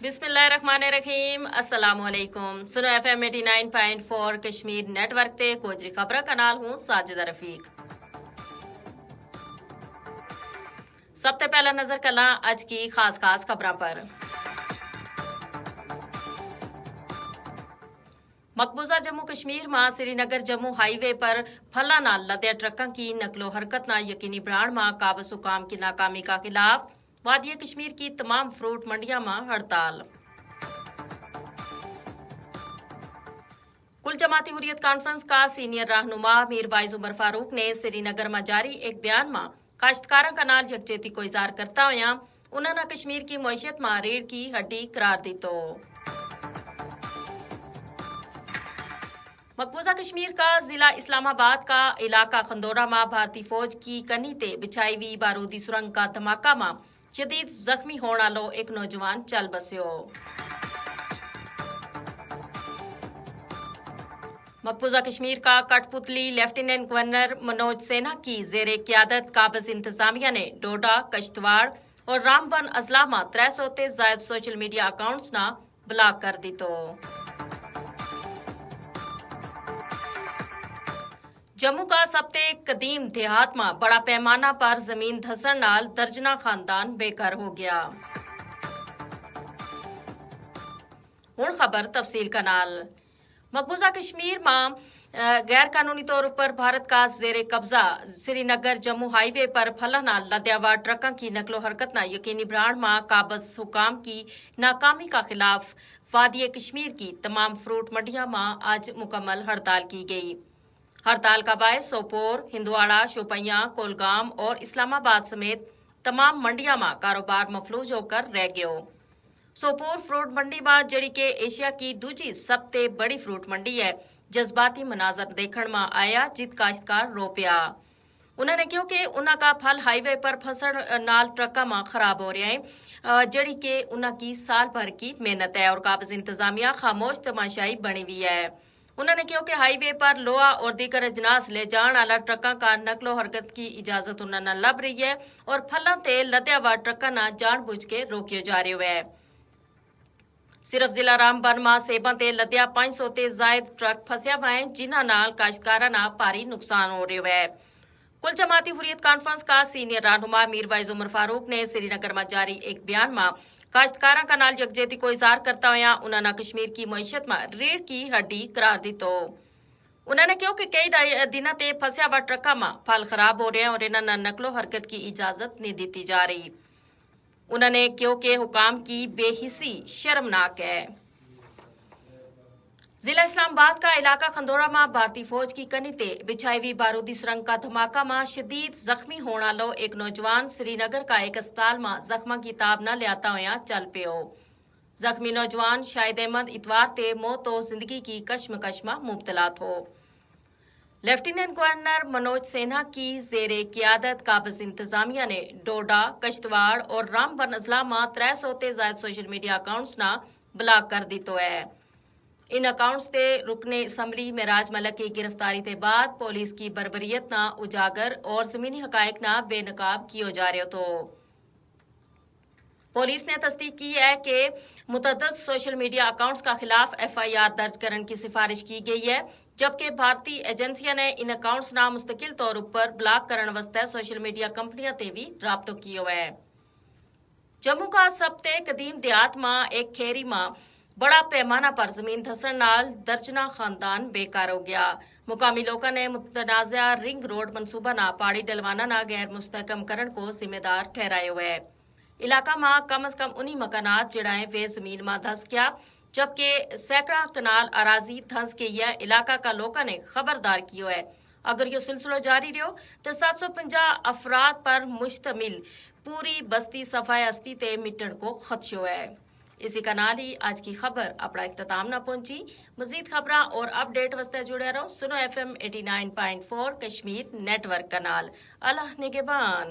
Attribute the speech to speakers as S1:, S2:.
S1: बिस्मिल्लाहिर्रहमानिर्रहीम अस्सलामुअलैकुम। सुनो FM 89.4 कश्मीर नेटवर्क ते कोजरी खबर का नाल हूँ साजिदा रफीक। सब ते पहला नजर कला अज की खास खबरां पर। मकबूजा जम्मू कश्मीर में श्रीनगर जम्मू हाईवे पर फला नाल लदे ट्रकों की नकलो हरकत ना यकीनी बनाने में काबस हुकाम की नाकामी का खिलाफ वादिया कश्मीर की तमाम फ्रूट मंडियां में हड़ताल। कुल जमाती हुर्रियत कॉन्फ्रेंस का सीनियर रहनुमा मीर वाइज उमर फारूक ने श्रीनगर में जारी एक बयान में काश्तकारों का नाल यकजहती को इजहार करता हुआ उन्होंने कश्मीर की मईशत में रीढ़ की हड्डी करार दी। तो मकबूजा कश्मीर का जिला इस्लामाबाद का इलाका खंदोरा में भारतीय फौज की कनी ते बिछाई हुई बारूदी सुरंग का धमाका में शदीद जख्मी होने वालो एक नौजवान चल बस्यो। मकबूजा कश्मीर का कठपुतली लेफ्टिनेंट गवर्नर मनोज सिन्हा की जेरे क़यादत काबिज इंतजामिया ने डोडा, कश्तवाड़ और रामबन अजला में 300 से जायद सोशल मीडिया अकाउंट्स ना ब्लॉक कर दी। तो जम्मू का सबसे कदीम देहात में बड़ा पैमाना पर जमीन धसन नाल दर्जना खानदान बेघर हो गया। हुण खबर तफसील का नाल। मकबूजा कश्मीर में गैर कानूनी तौर पर भारत का जेरे कब्जा श्रीनगर जम्मू हाईवे पर फला नाल लद्यावा ट्रकों की नकलो हरकत ना यकीनी बनाने में काबज हुकाम की नाकामी का खिलाफ वादिया कश्मीर की तमाम फ्रूट मंडियां में आज मुकम्मल हड़ताल की गई। हड़ताल का बायस सोपोर, हिंदवाड़ा, शोपियां, कोलगाम और इस्लामाबाद समेत तमाम मंडियां में कारोबार मफलूज होकर रह गयो। सोपोर फ्रूट मंडी में जड़ी के एशिया की दूजी सबसे बड़ी फ्रूट मंडी है, जज्बाती मनाजर देखने में आया जित काश्तकार रो पिया। उन्होंने कहा कि उन्हों का फल हाईवे पर फंसन नाल ट्रका में खराब हो रहा है, जड़ी के उन्हों की साल भर की मेहनत है और काबिज इंतजामिया खामोश तमाशाई बनी हुई है। उन्होंने कहा कि हाईवे पर लोहा और दीगर अजनास ले जाने वाला ट्रकों का नकलो हरकत की इजाजत उन्होंने लभ रही है और फलों ते लद्या वा ट्रकों ना जानबूझ के रोकियो जा रहे है। सिर्फ जिला रामबन में सेबां ते लद्या 500 ते जायद ट्रक फंसिया हुआ है, जिन्हां नाल काश्तकारां ना भारी नुकसान हो रहा है। कुल जमाती हुर्रियत कॉन्फ्रेंस का सीनियर रहनुमा मीर वाइज उमर फारूक ने श्रीनगर में जारी एक बयान में काश्तकारों का नाल यकजहती को इजहार करता हुआ उन्होंने कश्मीर की मईशत में रीढ़ की हड्डी करार दी। तो उन्होंने कहा कि कई दिनों ते फंसिया हुआ ट्रकों में फल खराब हो रहे हैं और इन्होंने नकलो हरकत की इजाजत नहीं दी जा रही। उन्होंने कहा कि हुकाम की बेहिसी शर्मनाक है। जिला इस्लामाबाद का इलाका खंदोरा में भारतीय फौज की कनी ते बिछाई हुई बारूदी सुरंग का धमाका में शदीद जख्मी होने वालो एक नौजवान श्रीनगर का एक अस्पताल में जख्मा की ताब न लियाता हुआ चल पियो। जख्मी नौजवान शाहिद अहमद इतवार ते मौत तो जिंदगी की कश्मकश में मुब्तला थो। लेफ्टिनेंट गवर्नर मनोज सिन्हा की जेरे क़यादत काबिज इंतजामिया ने डोडा, कश्तवाड़ और रामबन अजला में 300 से जायद सोशल मीडिया अकाउंट्स ना ब्लॉक कर दी। तो है इन अकाउंट्स से रुकने असम्बली मेराज मलक की गिरफ्तारी के बाद पुलिस की बर्बरियत ना उजागर और जमीनी हकायक ना बेनकाब किया जा रहे। तो पुलिस ने तस्दीक की है कि मुतअद्दिद सोशल मीडिया अकाउंट्स का खिलाफ FIR दर्ज करने की सिफारिश की गई है, जबकि भारतीय एजेंसियां ने इन अकाउंट्स ना मुस्तकिल तौर पर ब्लॉक करने वास्ते सोशल मीडिया कंपनियां ते भी राब्तो कियो है। जम्मू का सबसे कदीम देहात में एक खेरी में बड़ा पैमाना पर जमीन धसन नाल दर्जना खानदान बेकार हो गया। मुकामी लोगों ने मुतनाज़ा रिंग रोड मनसूबा ना पहाड़ी डलवाना ना गैर मुस्तहकम करण को जिम्मेदार ठहराए हुए है। इलाका में कम अज कम उन्हीं मकानात जड़ाए वे जमीन में धस गया, जबकि सैकड़ा कनाल अराजी धस गई है। इलाका का लोगों ने खबरदार किया है अगर यो सिलसिलो जारी रहो तो 750 अफराद पर मुश्तमिल पूरी बस्ती सफाई अस्ती ते मिटन को खदशो है। इसी का नाल ही आज की खबर अपना इख्तिताम ना पहुंची। मजीद खबर और अपडेट वास्ते जुड़े रहो सुनो FM 89.4 कश्मीर नेटवर्क का नाल। अल्लाह निगहबान।